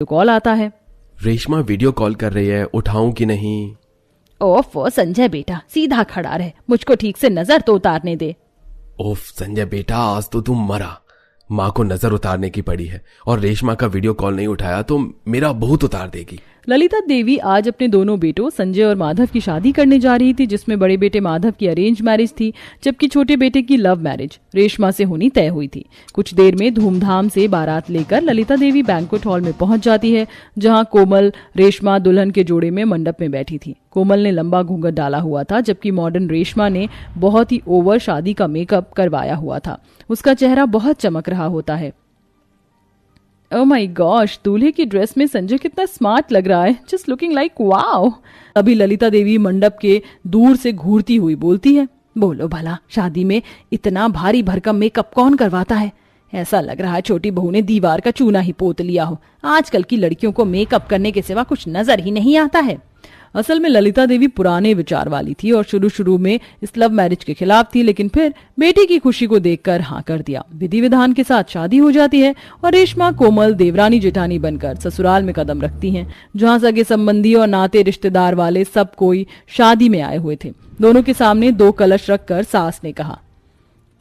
Call आता है। Reshma video call कर रही है, उठाऊं कि नहीं? ओफ संजय बेटा, सीधा खड़ा रहे, मुझको ठीक से नजर तो उतारने दे। ओफ संजय बेटा, आज तो तुम मरा। माँ को नजर उतारने की पड़ी है और रेशमा का वीडियो कॉल नहीं उठाया तो मेरा बहुत उतार देगी। ललिता देवी आज अपने दोनों बेटों संजय और माधव की शादी करने जा रही थी, जिसमें बड़े बेटे माधव की अरेंज मैरिज थी जबकि छोटे बेटे की लव मैरिज रेशमा से होनी तय हुई थी। कुछ देर में धूमधाम से बारात लेकर ललिता देवी बैंक्वेट हॉल में पहुंच जाती है, जहां कोमल रेशमा दुल्हन के जोड़े में मंडप में बैठी थी। कोमल ने लंबा घूंघट डाला हुआ था जबकि मॉडर्न रेशमा ने बहुत ही ओवर शादी का मेकअप करवाया हुआ था। उसका चेहरा बहुत चमक रहा होता है। ओह माय गॉश, दूल्हे की ड्रेस में संजय कितना स्मार्ट लग रहा है, जस्ट लुकिंग लाइक वाओ। अभी ललिता देवी मंडप के दूर से घूरती हुई बोलती है, बोलो भला, शादी में इतना भारी भरकम मेकअप कौन करवाता है? ऐसा लग रहा है छोटी बहू ने दीवार का चूना ही पोत लिया हो। आजकल की लड़कियों को मेकअप करने के सिवा कुछ नजर ही नहीं आता है। असल में ललिता देवी पुराने विचार वाली थी और शुरू में इस लव मैरिज के खिलाफ थी, लेकिन फिर बेटी की खुशी को देखकर हाँ कर दिया। विधि विधान के साथ शादी हो जाती है और रेशमा कोमल देवरानी जेठानी बनकर ससुराल में कदम रखती हैं, जहाँ सगे संबंधी और नाते रिश्तेदार वाले सब कोई शादी में आए हुए थे। दोनों के सामने 2 कलश रखकर सास ने कहा,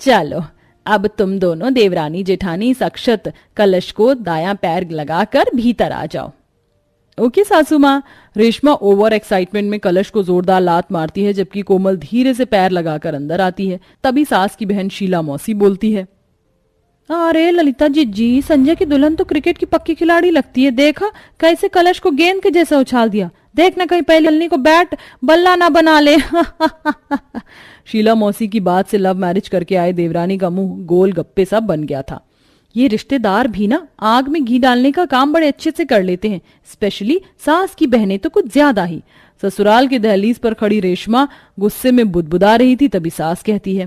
चलो अब तुम दोनों देवरानी जेठानी इस अक्षत कलश को दायां पैर लगाकर भीतर आ जाओ। ओके सासू माँ। रेशमा ओवर एक्साइटमेंट में कलश को जोरदार लात मारती है जबकि कोमल धीरे से पैर लगाकर अंदर आती है। तभी सास की बहन शीला मौसी बोलती है, अरे ललिता जी, संजय की दुल्हन तो क्रिकेट की पक्की खिलाड़ी लगती है, देखा कैसे कलश को गेंद के जैसा उछाल दिया, देखना कहीं पहले को बैट बल्ला ना बना ले। शीला मौसी की बात से लव मैरिज करके आए देवरानी का मुंह गोल गप्पे सा बन गया था। ये रिश्तेदार भी ना आग में घी डालने का काम बड़े अच्छे से कर लेते हैं, स्पेशली सास की बहनें तो कुछ ज्यादा ही। ससुराल की दहलीज पर खड़ी रेशमा गुस्से में बुदबुदा रही थी, तभी सास कहती है,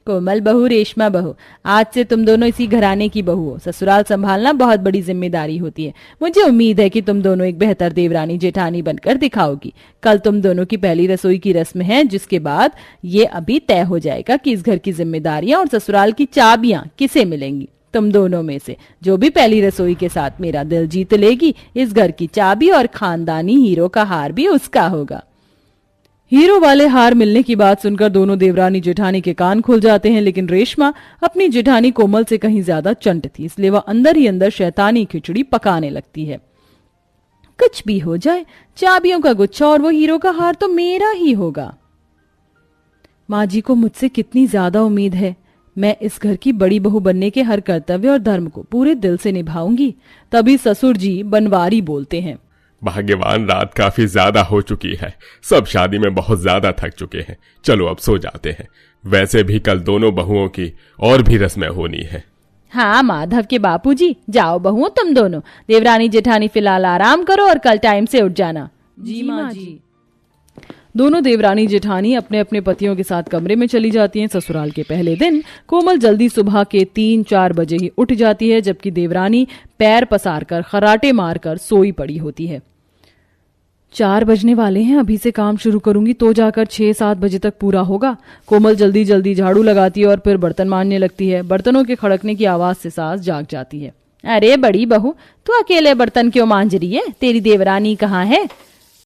कोमल बहू, रेशमा बहू, आज से तुम दोनों इसी घराने की बहू हो। ससुराल संभालना बहुत बड़ी जिम्मेदारी होती है। मुझे उम्मीद है कि तुम दोनों एक बेहतर देवरानी जेठानी बनकर दिखाओगी। कल तुम दोनों की पहली रसोई की रस्म है, जिसके बाद ये अभी तय हो जाएगा कि इस घर की जिम्मेदारियां और ससुराल की चाबियां किसे मिलेंगी। तुम दोनों में से जो भी पहली रसोई के साथ मेरा दिल जीत लेगी, इस घर की चाबी और खानदानी हीरो का हार भी उसका होगा। हीरो वाले हार मिलने की बात सुनकर दोनों देवरानी जेठानी के कान खुल जाते हैं, लेकिन रेशमा अपनी जेठानी कोमल से कहीं ज्यादा चंट थी, इसलिए वह अंदर ही अंदर शैतानी खिचड़ी पकाने लगती है। कुछ भी हो जाए, चाबियों का गुच्छा और वो हीरो का हार तो मेरा ही होगा। माँ जी को मुझसे कितनी ज्यादा उम्मीद है। मैं इस घर की बड़ी बहू बनने के हर कर्तव्य और धर्म को पूरे दिल से निभाऊंगी। तभी ससुर जी बनवारी बोलते हैं, भाग्यवान, रात काफी ज्यादा हो चुकी है, सब शादी में बहुत ज्यादा थक चुके हैं, चलो अब सो जाते हैं। वैसे भी कल दोनों बहुओं की और भी रस्में होनी है। हाँ माधव के बापूजी, जाओ बहुओं तुम दोनों, देवरानी जेठानी फिलहाल आराम करो और कल टाइम से उठ जाना। जी माँ जी। दोनों देवरानी जेठानी अपने अपने पतियों के साथ कमरे में चली जाती हैं। ससुराल के पहले दिन कोमल जल्दी सुबह के 3-4 बजे ही उठ जाती है, जबकि देवरानी पैर पसारकर खराटे मारकर सोई पड़ी होती है। 4 बजने वाले हैं, अभी से काम शुरू करूंगी तो जाकर 6-7 बजे तक पूरा होगा। कोमल जल्दी जल्दी झाड़ू लगाती है और फिर बर्तन मांजने लगती है। बर्तनों के खड़कने की आवाज से सास जाग जाती है। अरे बड़ी बहू, तू अकेले बर्तन क्यों मांज रही है? तेरी देवरानी कहाँ है?